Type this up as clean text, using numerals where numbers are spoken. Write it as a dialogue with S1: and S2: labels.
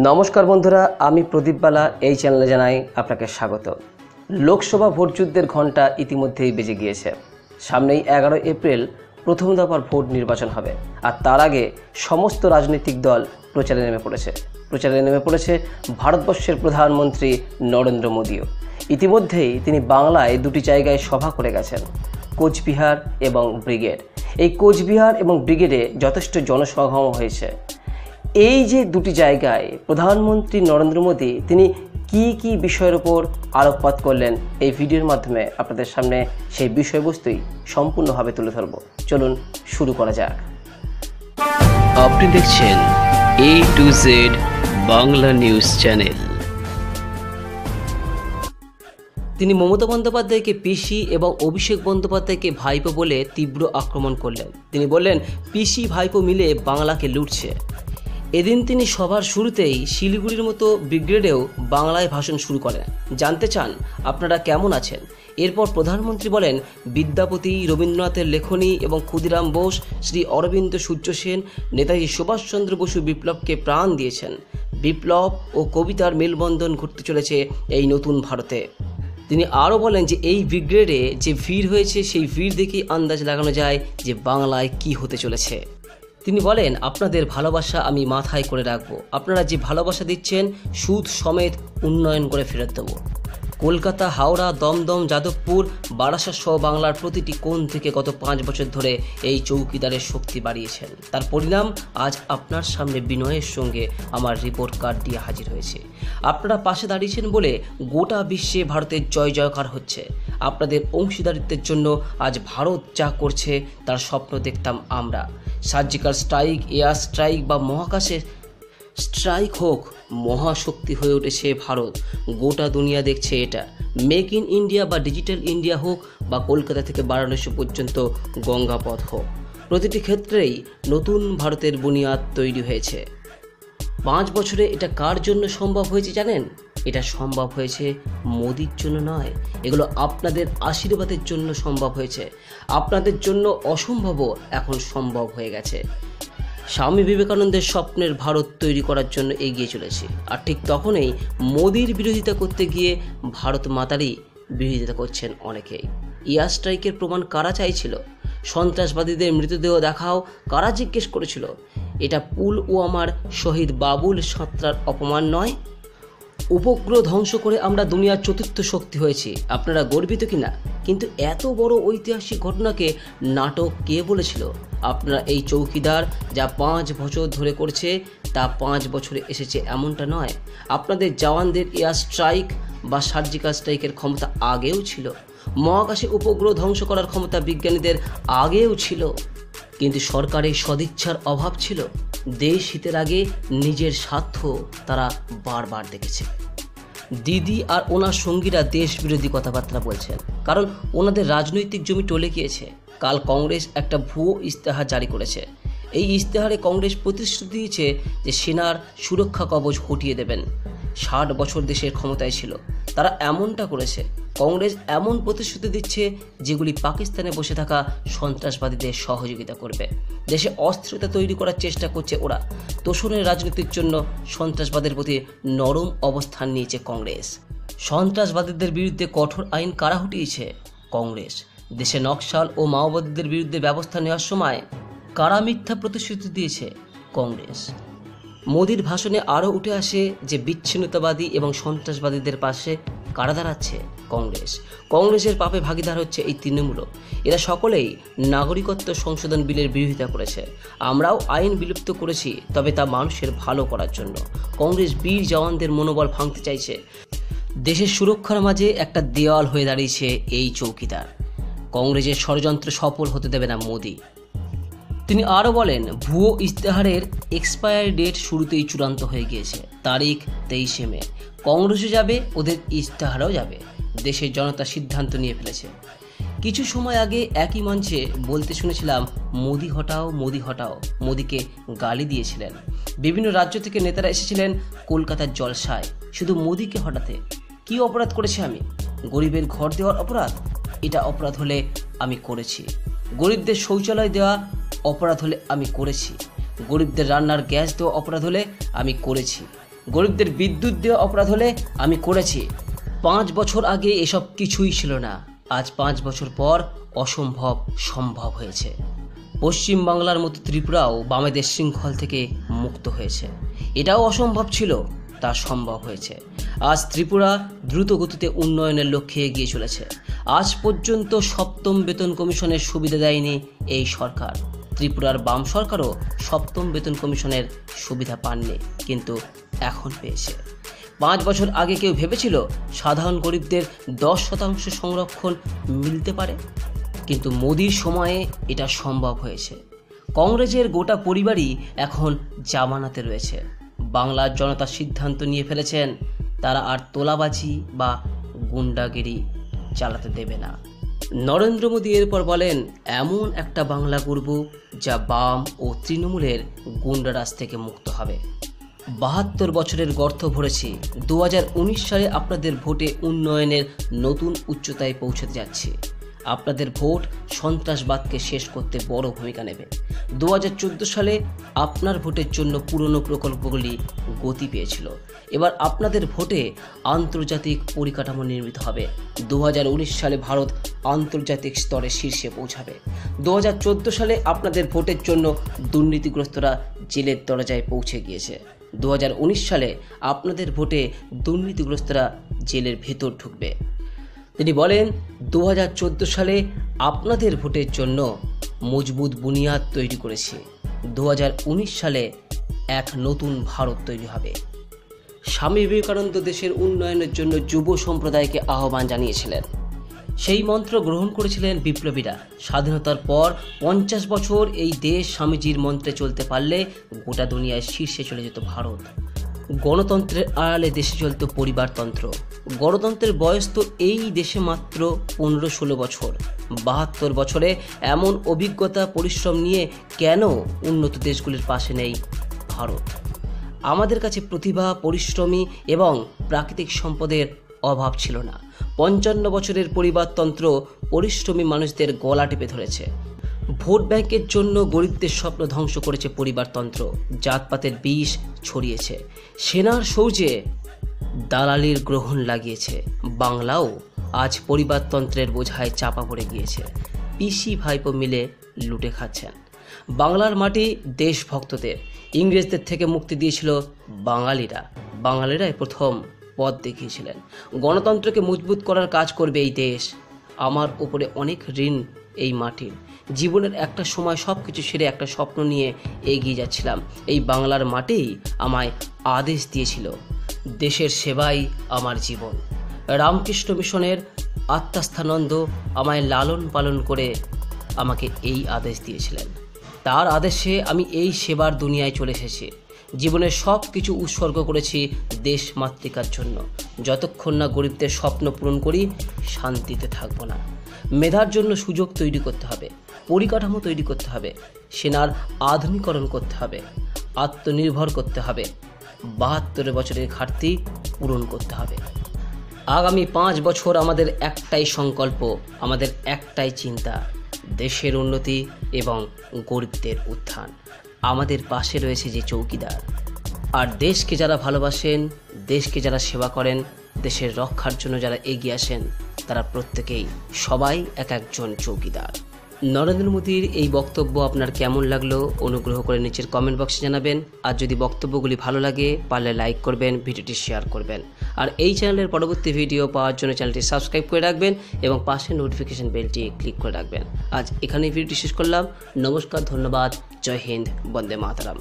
S1: নমস্কার বন্ধুরা, আমি প্রদীপ বালা এই চ্যানেলে জানাই আপনাকে স্বাগত। লোকসভা ভোট যুদ্ধের ঘণ্টা ইতিমধ্যেই বেজে গিয়েছে। সামনেই 11 এপ্রিল প্রথম দফার ভোট নির্বাচন হবে, আর তার আগে সমস্ত রাজনৈতিক দল প্রচারে নেমে পড়েছে ভারতবর্ষের প্রধানমন্ত্রী নরেন্দ্র মোদীও। ইতিমধ্যেই তিনি বাংলায় দুটি জায়গায় সভা করে গেছেন, কোচবিহার এবং ব্রিগেড। এই কোচবিহার এবং ব্রিগেডে যথেষ্ট জনসমাগম হয়েছে। এই যে দুটি জায়গায় প্রধানমন্ত্রী নরেন্দ্র মোদী তিনি কি বিষয়ের উপর আলোকপাত করলেন, এই ভিডিওর মাধ্যমে আপনাদের সামনে সেই বিষয়বস্তুই সম্পূর্ণভাবে তুলে ধরব। চলুন শুরু করা যাক।
S2: আপনি দেখছেন A to Z Bangla news channel.
S1: তিনি মমতা বন্দ্যোপাধ্যায়কে পিসি এবং অভিষেক বন্দ্যোপাধ্যায়কে ভাইপো বলে তীব্র আক্রমণ করলেন। তিনি বললেন, পিসি ভাইপো মিলে বাংলাকে লুটছে। এদিন তিনি সভার শুরুতেই শিলিগুড়ির মতো ব্রিগেডেও বাংলায় ভাষণ শুরু করেন। জানতে চান আপনারা কেমন আছেন। এরপর প্রধানমন্ত্রী বলেন, বিদ্যাপতি, রবীন্দ্রনাথের লেখনী এবং ক্ষুদিরাম বোস, শ্রী অরবিন্দ সূর্য সেন, নেতাজি সুভাষচন্দ্র বসু বিপ্লবকে প্রাণ দিয়েছেন। বিপ্লব ও কবিতার মেলবন্ধন ঘটতে চলেছে এই নতুন ভারতে। তিনি আরও বলেন যে এই ব্রিগেডে যে ভিড় হয়েছে সেই ভিড় দেখেই আন্দাজ লাগানো যায় যে বাংলায় কি হতে চলেছে। তিনি বলেন, আপনাদের ভালোবাসা আমি মাথায় করে রাখবো। আপনারা যে ভালোবাসা দিচ্ছেন সুদ সমেত উন্নয়ন করে ফেরত দেবো। কলকাতা, হাওড়া, দমদম, যাদবপুর, বারাসাত সহ বাংলার প্রতিটি কোণ থেকে গত 5 বছর ধরে এই চৌকিদারের শক্তি বাড়িয়েছেন। তার পরিণাম আজ আপনার সামনে বিনয়ের সঙ্গে আমার রিপোর্ট কার্ড দিয়ে হাজির হয়েছে। আপনারা পাশে দাঁড়িয়েছেন বলে গোটা বিশ্বে ভারতের জয় জয়কার হচ্ছে। আপনাদের অংশীদারিত্বের জন্য আজ ভারত যা করছে তার স্বপ্ন দেখতাম আমরা। সার্জিক্যাল স্ট্রাইক, এয়ার স্ট্রাইক বা মহাকাশে স্ট্রাইক হোক, মহাশক্তি হয়ে উঠেছে ভারত। গোটা দুনিয়া দেখছে এটা। মেক ইন ইন্ডিয়া বা ডিজিটাল ইন্ডিয়া হোক বা কলকাতা থেকে বারাণসী পর্যন্ত গঙ্গাপথ হোক, প্রতিটি ক্ষেত্রেই নতুন ভারতের বুনিয়াদ তৈরি হয়েছে। 5 বছরে এটা কার জন্য সম্ভব হয়েছে জানেন? এটা সম্ভব হয়েছে মোদির জন্য নয়, এগুলো আপনাদের আশীর্বাদের জন্য সম্ভব হয়েছে। আপনাদের জন্য অসম্ভবও এখন সম্ভব হয়ে গেছে। স্বামী বিবেকানন্দের স্বপ্নের ভারত তৈরি করার জন্য এগিয়ে চলেছে। আর ঠিক তখনই মোদির বিরোধিতা করতে গিয়ে ভারত মাতারই বিরোধিতা করছেন অনেকেই। এয়ার স্ট্রাইকের প্রমাণ কারা চাইছিল? সন্ত্রাসবাদীদের মৃতদেহ দেখাও কারা জিজ্ঞেস করেছিল? এটা পুলওয়ামার শহীদ বাবুল সাঁতরার অপমান নয়? উপগ্রহ ধ্বংস করে আমরা দুনিয়ার 4র্থ শক্তি হয়েছি। আপনারা গর্বিত কিনা? কিন্তু এত বড় ঐতিহাসিক ঘটনাকে নাটক কে বলেছিল? আপনারা এই চৌকিদার যা 5 বছর ধরে করছে তা 5 বছরে এসেছে এমনটা নয়। আপনাদের জওয়ানদের এয়ার স্ট্রাইক বা সার্জিক্যাল স্ট্রাইকের ক্ষমতা আগেও ছিল। মহাকাশে উপগ্রহ ধ্বংস করার ক্ষমতা বিজ্ঞানীদের আগেও ছিল, কিন্তু সরকারের সদিচ্ছার অভাব ছিল। দেশ হিতের আগে নিজের স্বার্থ তারা বারবার দেখেছে। দিদি আর ওনার সঙ্গীরা দেশ বিরোধী কথাবার্তা বলছেন, কারণ ওনাদের রাজনৈতিক জমি টলে গিয়েছে। কাল কংগ্রেস একটা ভুয়ো ইস্তেহার জারি করেছে। এই ইস্তেহারে কংগ্রেস প্রতিশ্রুতি দিয়েছে যে সেনার সুরক্ষা কবচ হটিয়ে দেবেন। 60 বছর দেশের ক্ষমতায় ছিল, তারা এমনটা করেছে। কংগ্রেস এমন প্রতিশ্রুতি দিচ্ছে যেগুলি পাকিস্তানে বসে থাকা সন্ত্রাসবাদীদের সহযোগিতা করবে। দেশে অস্থিরতা তৈরি করার চেষ্টা করছে ওরা। তোষণের রাজনীতির জন্য সন্ত্রাসবাদের প্রতি নরম অবস্থান নিয়েছে কংগ্রেস। সন্ত্রাসবাদীদের বিরুদ্ধে কঠোর আইন কারা হটিয়েছে? কংগ্রেস। দেশে নকশাল ও মাওবাদীদের বিরুদ্ধে ব্যবস্থা নেওয়ার সময় কারা মিথ্যা প্রতিশ্রুতি দিয়েছে? কংগ্রেস। মোদির ভাষণে আরও উঠে আসে যে বিচ্ছিন্নতাবাদী এবং সন্ত্রাসবাদীদের পাশে কারা দাঁড়াচ্ছে? কংগ্রেস। কংগ্রেসের পাপে ভাগিদার হচ্ছে এই তৃণমূল। এরা সকলেই নাগরিকত্ব সংশোধন বিলের বিরোধিতা করেছে। আমরাও আইন বিলুপ্ত করেছি, তবে তা মানুষের ভালো করার জন্য। কংগ্রেস বীর জওয়ানদের মনোবল ভাঙতে চাইছে। দেশের সুরক্ষার মাঝে একটা দেওয়াল হয়ে দাঁড়িয়েছে এই চৌকিদার। কংগ্রেসের ষড়যন্ত্র সফল হতে দেবে না মোদি। তিনি আরও বলেন, ভুয়ো ইস্তেহারের এক্সপায়ারি ডেট শুরুতেই চূড়ান্ত হয়ে গিয়েছে। তারিখ 23 মে। কংগ্রেসও যাবে, ওদের ইস্তেহারও যাবে। দেশের জনতা সিদ্ধান্ত নিয়ে ফেলেছে। কিছু সময় আগে একই মঞ্চে বলতে শুনেছিলাম, মোদি হটাও, মোদি হটাও। মোদিকে গালি দিয়েছিলেন। বিভিন্ন রাজ্য থেকে নেতারা এসেছিলেন কলকাতার জলসায় শুধু মোদিকে হটাতে। কি অপরাধ করেছি আমি? গরিবের ঘর দেওয়ার অপরাধ? এটা অপরাধ হলে আমি করেছি। গরিবদের শৌচালয় দেওয়া অপরাধ হলে আমি করেছি। গরিবদের রান্নার গ্যাস দেওয়া অপরাধ হলে আমি করেছি। গরিবদের বিদ্যুৎ দেওয়া অপরাধ হলে আমি করেছি। 5 বছর আগে এসব কিছুই ছিল না, আজ 5 বছর পর অসম্ভব সম্ভব হয়েছে। পশ্চিম বাংলার মতো ত্রিপুরাও বামেদের শৃঙ্খল থেকে মুক্ত হয়েছে। এটাও অসম্ভব ছিল, তা সম্ভব হয়েছে। আজ ত্রিপুরা দ্রুত গতিতে উন্নয়নের লক্ষ্যে এগিয়ে চলেছে। আজ পর্যন্ত 7ম বেতন কমিশনের সুবিধা দেয়নি এই সরকার। ত্রিপুরার বাম সরকারও 7ম বেতন কমিশনের সুবিধা পাননি, কিন্তু এখন পেয়েছে। 5 বছর আগে কেউ ভেবেছিল সাধারণ গরিবদের 10% সংরক্ষণ মিলতে পারে? কিন্তু মোদির সময়ে এটা সম্ভব হয়েছে। কংগ্রেসের গোটা পরিবারই এখন জামানাতে রয়েছে। বাংলার জনতা সিদ্ধান্ত নিয়ে ফেলেছেন, তারা আর তোলাবাজি বা গুন্ডাগিরি চালাতে দেবে না। নরেন্দ্র মোদী এরপর বলেন, এমন একটা বাংলা গড়ব যা বাম ও তৃণমূলের গুন্ডারাজ থেকে মুক্ত হবে। 72 বছরের গর্ত ভরেছি। 2019 সালে আপনাদের ভোটে উন্নয়নের নতুন উচ্চতায় পৌঁছতে যাচ্ছে। আপনাদের ভোট সন্ত্রাসবাদকে শেষ করতে বড় ভূমিকা নেবে। 2014 সালে আপনার ভোটের জন্য পুরনো প্রকল্পগুলি গতি পেয়েছিল। এবার আপনাদের ভোটে আন্তর্জাতিক পরিকাঠামো নির্মিত হবে। 2019 সালে ভারত আন্তর্জাতিক স্তরে শীর্ষে পৌঁছাবে। 2014 সালে আপনাদের ভোটের জন্য দুর্নীতিগ্রস্তরা জেলের দরজায় পৌঁছে গিয়েছে। 2019 সালে আপনাদের ভোটে দুর্নীতিগ্রস্তরা জেলের ভেতর ঢুকবে। তিনি বলেন, 2014 সালে আপনাদের ভোটের জন্য মজবুত বুনিয়াদ তৈরি করেছি। 2019 সালে এক নতুন ভারত তৈরি হবে। স্বামী বিবেকানন্দ দেশের উন্নয়নের জন্য যুব সম্প্রদায়কে আহ্বান জানিয়েছিলেন। সেই মন্ত্র গ্রহণ করেছিলেন বিপ্লবীরা। স্বাধীনতার পর 50 বছর এই দেশ স্বামীজির মন্ত্রে চলতে পারলে গোটা দুনিয়ায় শীর্ষে চলে যেত ভারত। গণতন্ত্রের আড়ালে দেশে চলত পরিবারতন্ত্র। গণতন্ত্রের বয়স তো এই দেশে মাত্র 15-16 বছর। 72 বছরে এমন অভিজ্ঞতা পরিশ্রম নিয়ে কেন উন্নত দেশগুলির পাশে নেই ভারত? আমাদের কাছে প্রতিভা, পরিশ্রমী এবং প্রাকৃতিক সম্পদের অভাব ছিল না। 55 বছরের পরিবারতন্ত্র পরিশ্রমী মানুষদের গলা টিপে ধরেছে। ভোট ব্যাংকের জন্য গরিবদের স্বপ্ন ধ্বংস করেছে পরিবারতন্ত্র। জাতপাতের বিষ ছড়িয়েছে। সেনার সৌজে দালালির গ্রহণ লাগিয়েছে। বাংলাও আজ পরিবারতন্ত্রের বোঝায় চাপা পড়ে গিয়েছে। পিসি ভাইপো মিলে লুটে খাচ্ছেন। বাংলার মাটি দেশভক্তদের। ইংরেজদের থেকে মুক্তি দিয়েছিল বাঙালিরাই প্রথম পথ দেখিয়েছিলেন। গণতন্ত্রকে মজবুত করার কাজ করবে এই দেশ। আমার উপরে অনেক ঋণ এই মাটির। জীবনের একটা সময় সব কিছু ছেড়ে একটা স্বপ্ন নিয়ে এগিয়ে যাচ্ছিলাম। এই বাংলার মাটিই আমায় আদেশ দিয়েছিল, দেশের সেবাই আমার জীবন। রামকৃষ্ণ মিশনের আত্মাস্থানন্দ আমায় লালন পালন করে আমাকে এই আদেশ দিয়েছিলেন। তার আদেশে আমি এই সেবার দুনিয়ায় চলে এসেছি। জীবনের সব কিছু উৎসর্গ করেছি দেশ মাতৃকার জন্য। যতক্ষণ না গরিবদের স্বপ্ন পূরণ করি, শান্তিতে থাকবো না। মেধার জন্য সুযোগ তৈরি করতে হবে, পরিকাঠামো তৈরি করতে হবে, সেনার আধুনিকরণ করতে হবে, আত্মনির্ভর করতে হবে, 72 বছরের ঘাটতি পূরণ করতে হবে। আগামী 5 বছর আমাদের একটাই সংকল্প, আমাদের একটাই চিন্তা, দেশের উন্নতি এবং গরিবদের উত্থান। আমাদের পাশে রয়েছে যে চৌকিদার, আর দেশকে যারা ভালোবাসেন, দেশকে যারা সেবা করেন, দেশের রক্ষার জন্য যারা এগিয়ে আসেন, তারা প্রত্যেকেই সবাই এক একজন চৌকিদার। নরেন্দ্র মোদীর এই বক্তব্য আপনার কেমন লাগলো অনুগ্রহ করে নিচের কমেন্ট বক্সে জানাবেন। আর যদি বক্তব্যগুলি ভালো লাগে পারলে লাইক করবেন, ভিডিওটি শেয়ার করবেন। আর এই চ্যানেলের পরবর্তী ভিডিও পাওয়ার জন্য চ্যানেলটি সাবস্ক্রাইব করে রাখবেন এবং পাশে নোটিফিকেশন বেলটি ক্লিক করে রাখবেন। আজ এখানেই ভিডিওটি শেষ করলাম। নমস্কার, ধন্যবাদ, জয় হিন্দ, বন্দে মাতরম।